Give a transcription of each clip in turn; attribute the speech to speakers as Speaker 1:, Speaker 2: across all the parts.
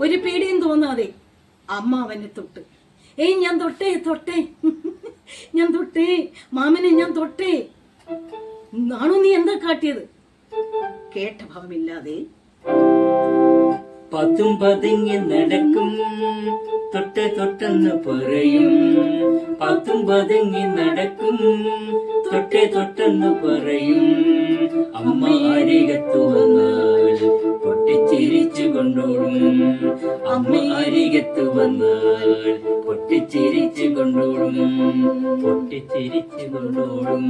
Speaker 1: ഒരു പേടിയും തോന്നാതെ അമ്മ അവനെ തൊട്ട്. ഏയ് ഞാൻ തൊട്ടേ തൊട്ടേ ഞാൻ തൊട്ടേ മാമനെ ഞാൻ തൊട്ടേ. നാണു നീ എന്താ കാട്ടിയത്? കേട്ട ഭാവമില്ലാതെ
Speaker 2: പത്തും പതുങ്ങി നടക്കും, തൊട്ട് തൊട്ടെന്ന് പറയും. പത്തും പതുങ്ങി നടക്കും, തൊട്ട് തൊട്ടെന്ന് പറയും. അമ്മ അരികത്തു വന്നാൽ പൊട്ടിച്ചിരിച്ചു കൊണ്ടോടും. അമ്മ അരികത്തു വന്നാൽ പൊട്ടിച്ചിരിച്ചു കൊണ്ടോടും. പൊട്ടിച്ചിരിച്ചു കൊണ്ടോടും.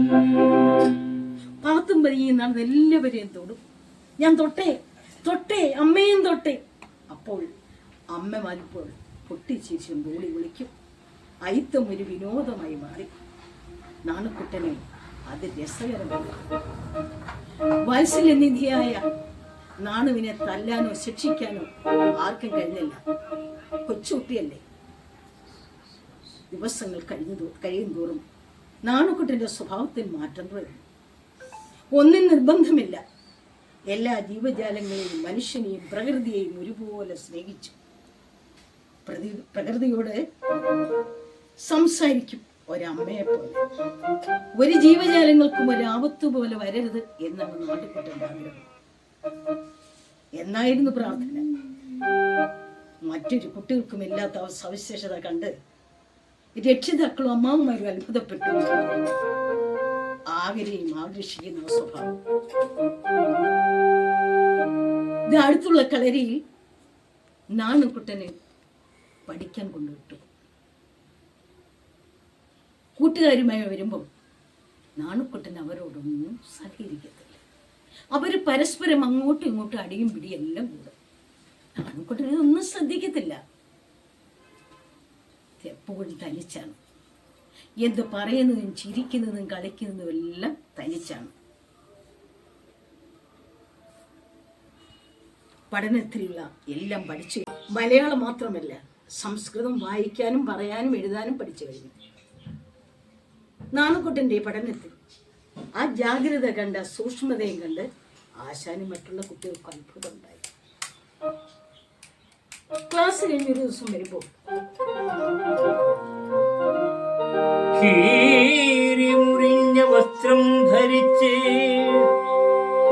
Speaker 1: പാത്തും പതിങ്ങി നടന്ന് എല്ലാവരെയും തൊടും. ഞാൻ തൊട്ടേ തൊട്ടേ അമ്മയും തൊട്ടേ. അപ്പോൾ അമ്മ മാറിപ്പോൾ പൊട്ടിച്ചിരിച്ചും ഓടി വിളിക്കും. അയിത്തം ഒരു വിനോദമായി മാറി. നാണുക്കുട്ടനെ അത് രസകരമല്ല. വാത്സല്യനിധിയായ നാണുവിനെ തല്ലാനോ ശിക്ഷിക്കാനോ ആർക്കും കഴിഞ്ഞില്ല. കൊച്ചുകുട്ടിയല്ലേ. ദിവസങ്ങൾ കഴിയും തോറും നാണുക്കുട്ടന്റെ സ്വഭാവത്തിൽ മാറ്റം തുടങ്ങി. ഒന്നും നിർബന്ധമില്ല. എല്ലാ ജീവജാലങ്ങളെയും മനുഷ്യനെയും പ്രകൃതിയെയും ഒരുപോലെ സ്നേഹിച്ചു. പ്രകൃതിയോട് സംസാരിക്കും ഒരമ്മയെ പോലെ. ഒരു ജീവജാലങ്ങൾക്കും ഒരാപത്തു പോലെ വരരുത് എന്നാണ് നാട്ടുകുട്ടന്റെ ആഗ്രഹം. എന്നായിരുന്നു പ്രാർത്ഥന. മറ്റൊരു കുട്ടികൾക്കും ഇല്ലാത്ത സവിശേഷത കണ്ട് രക്ഷിതാക്കളും അമ്മാവന്മാരും അത്ഭുതപ്പെട്ടു. ആകരെയും ആകർഷിക്കുന്ന സ്വഭാവം. ഇത് അടുത്തുള്ള കളരിയിൽ നാണുക്കുട്ടനെ പഠിക്കാൻ കൊണ്ടുവിട്ടു. കൂട്ടുകാരുമായി വരുമ്പോൾ നാണുക്കുട്ടൻ അവരോടൊന്നും സഹകരിക്കത്തില്ല. അവര് പരസ്പരം അങ്ങോട്ടും ഇങ്ങോട്ടും അടിയും പിടിയെല്ലാം കൂടും. നാണുക്കുട്ടൻ ഇതൊന്നും ശ്രദ്ധിക്കത്തില്ല. എപ്പോഴും തനിച്ചാണ്. എന്ത് പറയുന്നതും ചിരിക്കുന്നതും കളിക്കുന്നതും എല്ലാം തനിച്ചാണ്. പഠനത്തിലുള്ള എല്ലാം പഠിച്ചു. മലയാളം മാത്രമല്ല, സംസ്കൃതം വായിക്കാനും പറയാനും എഴുതാനും പഠിച്ചു കഴിഞ്ഞു. നാണുക്കുട്ടന്റെ പഠനത്തിൽ ആ ജാഗ്രത കണ്ട സൂക്ഷ്മതയും കണ്ട് ആശാനും മറ്റുള്ള കുട്ടികൾക്ക് അത്ഭുതം ഉണ്ടായി. ക്ലാസ് കഴിഞ്ഞൊരു ദിവസം വരുമ്പോൾ
Speaker 2: മുറിഞ്ഞ വസ്ത്രം ധരിച്ച്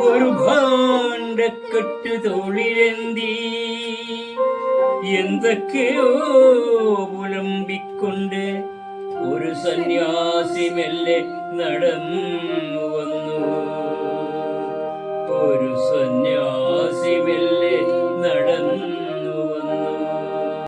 Speaker 2: ഒരു ഭാണ്ഡക്കെട്ട് തോളിലെന്തി എന്തൊക്കെയോ പുലമ്പിക്കൊണ്ട് ഒരു സന്യാസി മെല്ലെ നടന്നു വന്നു. ഒരു സന്യാസി മെല്ലെ നടന്നു